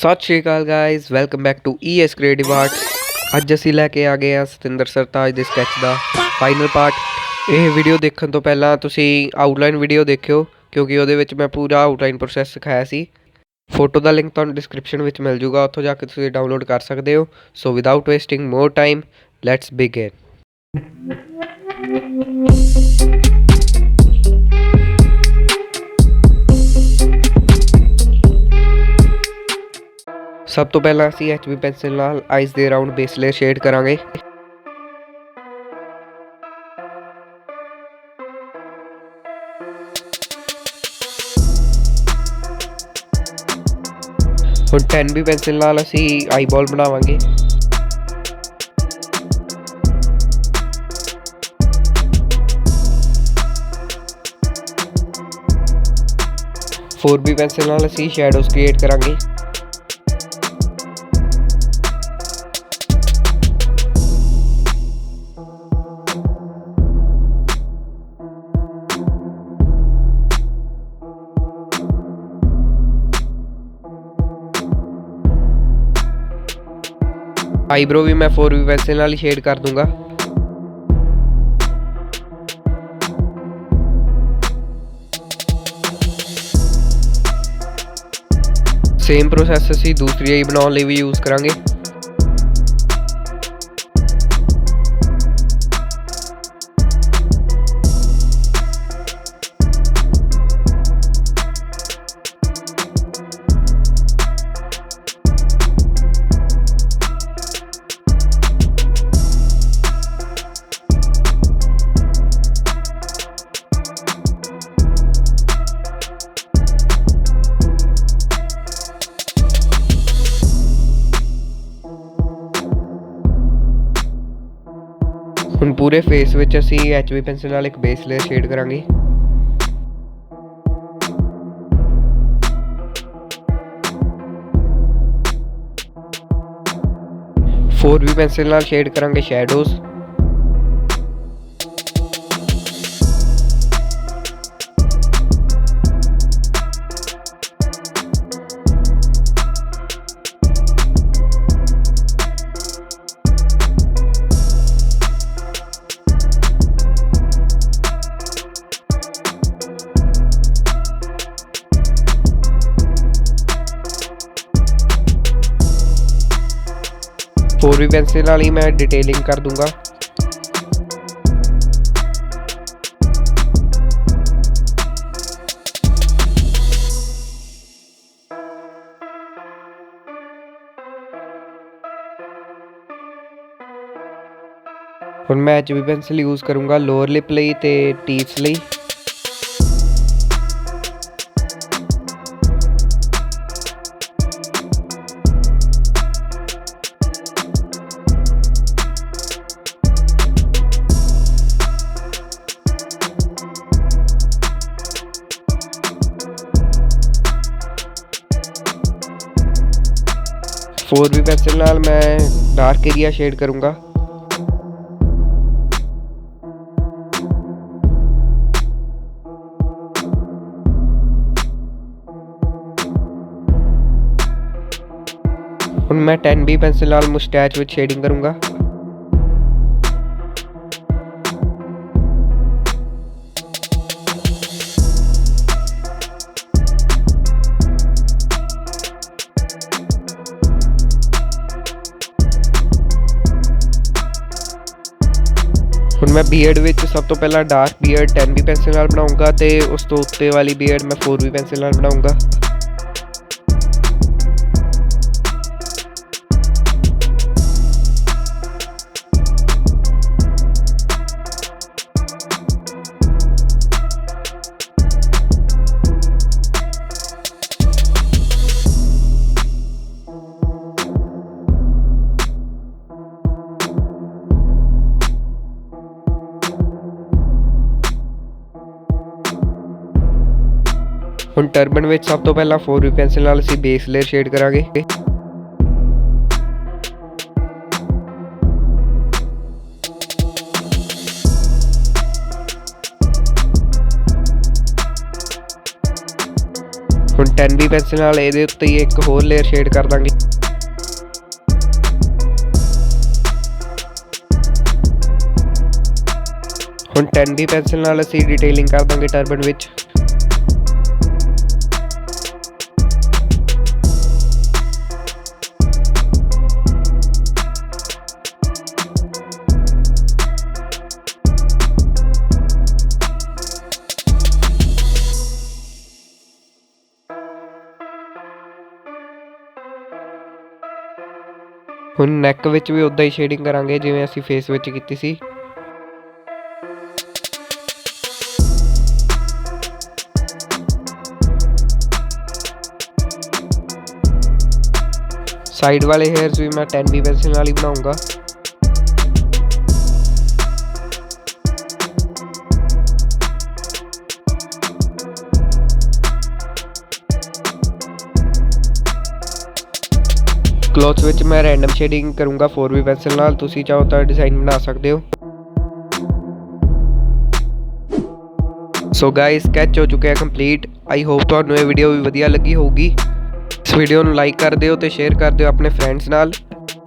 ਸਤਿ ਸ਼੍ਰੀ ਅਕਾਲ guys, welcome back to ES creative arts. ਅੱਜ ਅਸੀਂ ਲੈ ਕੇ ਆ ਗਏ ਹਾਂ ਸਤਿੰਦਰ ਸਰਤਾਜ ਦੇ ਸਕੈਚ ਦਾ ਫਾਈਨਲ ਪਾਰਟ। ਇਹ ਵੀਡੀਓ ਦੇਖਣ ਤੋਂ ਪਹਿਲਾਂ ਤੁਸੀਂ ਆਊਟਲਾਈਨ ਵੀਡੀਓ ਦੇਖਿਓ, ਕਿਉਂਕਿ ਉਹਦੇ ਵਿੱਚ ਮੈਂ ਪੂਰਾ ਆਊਟਲਾਈਨ ਪ੍ਰੋਸੈਸ ਸਿਖਾਇਆ ਸੀ। ਫੋਟੋ ਦਾ ਲਿੰਕ ਤੁਹਾਨੂੰ ਡਿਸਕ੍ਰਿਪਸ਼ਨ ਵਿੱਚ ਮਿਲ ਜੂਗਾ, ਉੱਥੋਂ ਜਾ ਕੇ ਤੁਸੀਂ ਡਾਊਨਲੋਡ ਕਰ ਸਕਦੇ ਹੋ। So without wasting more time, let's begin. ਸਭ ਤੋਂ ਪਹਿਲਾਂ ਅਸੀਂ HB ਪੈਨਸਿਲ ਨਾਲ ਆਈਜ਼ ਦੇ ਰਾਊਂਡ ਬੇਸ ਲੇਅਰ ਸ਼ੇਡ ਕਰਾਂਗੇ। ਹੁਣ 10B ਪੈਨਸਿਲ ਨਾਲ ਅਸੀਂ ਆਈਬਾਲ ਬਣਾਵਾਂਗੇ। B ਪੈਨਸਿਲ ਨਾਲ ਅਸੀਂ ਸ਼ੈਡੋਜ਼ ਕ੍ਰੀਏਟ ਕਰਾਂਗੇ। ਆਈਬ੍ਰੋ ਵੀ ਮੈਂ 4B ਪੈਨਸਿਲ ਨਾਲ ਹੀ ਸ਼ੇਡ ਕਰ ਦੂੰਗਾ। ਸੇਮ ਪ੍ਰੋਸੈਸ ਅਸੀਂ ਦੂਸਰੀ ਆਈ ਬਣਾਉਣ ਲਈ ਵੀ ਯੂਜ਼ ਕਰਾਂਗੇ। ਹੁਣ ਪੂਰੇ ਫੇਸ ਵਿੱਚ ਅਸੀਂ HB ਪੈਨਸਿਲ ਨਾਲ ਇੱਕ ਬੇਸ ਲੇਅਰ ਸ਼ੇਡ ਕਰਾਂਗੇ। B ਪੈਨਸਿਲ ਨਾਲ ਸ਼ੇਡ ਕਰਾਂਗੇ ਸ਼ੈਡੋਜ਼। B ਪੈਨਸਿਲ ਨਾਲ ਹੀ ਮੈਂ ਡਿਟੇਲਿੰਗ ਕਰ ਦੂੰਗਾ। ਹੁਣ ਮੈਂ HB ਪੈਨਸਿਲ ਯੂਜ਼ ਕਰੂੰਗਾ ਲੋਅਰ ਲਿਪ ਲਈ ਤੇ ਟੀਥਸ ਲਈ। B ਪੈਨਸਿਲ ਨਾਲ ਮੈਂ ਡਾਰਕ ਏਰੀਆ ਸ਼ੇਡ ਕਰੂੰਗਾ। ਹੁਣ ਮੈਂ 10B ਪੈਨਸਿਲ ਨਾਲ ਮੁਸਟੈਚ ਵਿੱਚ ਸ਼ੇਡਿੰਗ ਕਰੂੰਗਾ। ਹੁਣ ਮੈਂ ਬੀਅਰਡ ਵਿੱਚ ਸਭ ਤੋਂ ਪਹਿਲਾਂ ਡਾਰਕ ਬੀਅਰਡ 10B ਪੈਨਸਿਲ ਨਾਲ ਬਣਾਉਂਗਾ ਤੇ ਉਸ ਤੋਂ ਉੱਤੇ ਵਾਲੀ ਬੀਅਰਡ ਮੈਂ 4B ਪੈਨਸਿਲ ਨਾਲ ਬਣਾਉਂਗਾ। ਹੁਣ ਟਰਬਨ ਵਿੱਚ ਸਭ ਤੋਂ ਪਹਿਲਾਂ 4B ਪੈਨਸਿਲ ਨਾਲ ਅਸੀਂ ਬੇਸ ਲੇਅਰ ਸ਼ੇਡ ਕਰਾਂਗੇ। ਹੁਣ 10B ਪੈਨਸਿਲ ਨਾਲ ਇਹਦੇ ਉੱਤੇ ਹੀ ਇੱਕ ਹੋਰ ਲੇਅਰ ਸ਼ੇਡ ਕਰ ਦਾਂਗੇ। ਹੁਣ 10B ਪੈਨਸਿਲ ਨਾਲ ਅਸੀਂ ਡਿਟੇਲਿੰਗ ਕਰ ਦਾਂਗੇ ਟਰਬਨ ਵਿੱਚ। ਹੁਣ ਨੈਕ ਵਿੱਚ ਵੀ ਉਦਾਂ ਹੀ ਸ਼ੇਡਿੰਗ ਕਰਾਂਗੇ ਜਿਵੇਂ ਅਸੀਂ ਫੇਸ ਵਿੱਚ ਕੀਤੀ ਸੀ। ਸਾਈਡ ਵਾਲੇ ਹੇਅਰਸ ਵੀ ਮੈਂ 10B ਪੈਨਸਿਲ ਨਾਲ ਹੀ ਬਣਾਉਂਗਾ। ਕਲੋਥ ਵਿੱਚ ਮੈਂ ਰੈਂਡਮ ਸ਼ੇਡਿੰਗ ਕਰੂੰਗਾ 4B ਪੈਨਸਿਲ ਨਾਲ, ਤੁਸੀਂ ਚਾਹੋ ਤਾਂ ਡਿਜ਼ਾਈਨ ਬਣਾ ਸਕਦੇ ਹੋ। ਸੋ ਗਾਇਸ, ਸਕੈਚ ਹੋ ਚੁੱਕਿਆ ਕੰਪਲੀਟ। ਆਈ ਹੋਪ ਤੁਹਾਨੂੰ ਇਹ ਵੀਡੀਓ ਵੀ ਵਧੀਆ ਲੱਗੀ ਹੋਊਗੀ। ਇਸ ਵੀਡੀਓ ਨੂੰ ਲਾਈਕ ਕਰ ਦਿਓ ਤੇ ਸ਼ੇਅਰ ਕਰ ਦਿਓ ਆਪਣੇ ਫਰੈਂਡਸ ਨਾਲ।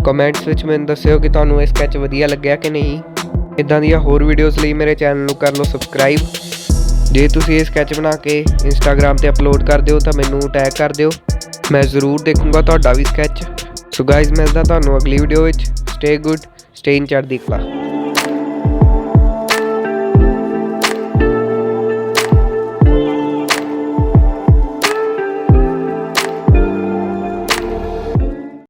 ਕਮੈਂਟਸ ਵਿੱਚ ਮੈਨੂੰ ਦੱਸਿਓ ਕਿ ਤੁਹਾਨੂੰ ਇਹ ਸਕੈਚ ਵਧੀਆ ਲੱਗਿਆ ਕਿ ਨਹੀਂ। ਇੱਦਾਂ ਦੀਆਂ ਹੋਰ ਵੀਡੀਓਜ਼ ਲਈ ਮੇਰੇ ਚੈਨਲ ਨੂੰ ਕਰ ਲਓ ਸਬਸਕ੍ਰਾਈਬ। ਜੇ ਤੁਸੀਂ ਇਹ ਸਕੈਚ ਬਣਾ ਕੇ ਇੰਸਟਾਗ੍ਰਾਮ ਤੇ ਅਪਲੋਡ ਕਰ ਦਿਓ ਤਾਂ ਮੈਨੂੰ ਟੈਗ ਕਰ ਦਿਓ, ਮੈਂ ਜ਼ਰੂਰ ਦੇਖੂੰਗਾ ਤੁਹਾਡਾ ਵੀ ਸਕੈਚ। ਸੋ ਗਾਇਜ਼, ਮਿਲਦਾ ਤੁਹਾਨੂੰ ਅਗਲੀ ਵੀਡੀਓ ਵਿੱਚ। ਸਟੇ ਗੁੱਡ, ਸਟੇ ਇਨ ਚੜ੍ਹਦੀ ਕਲਾ।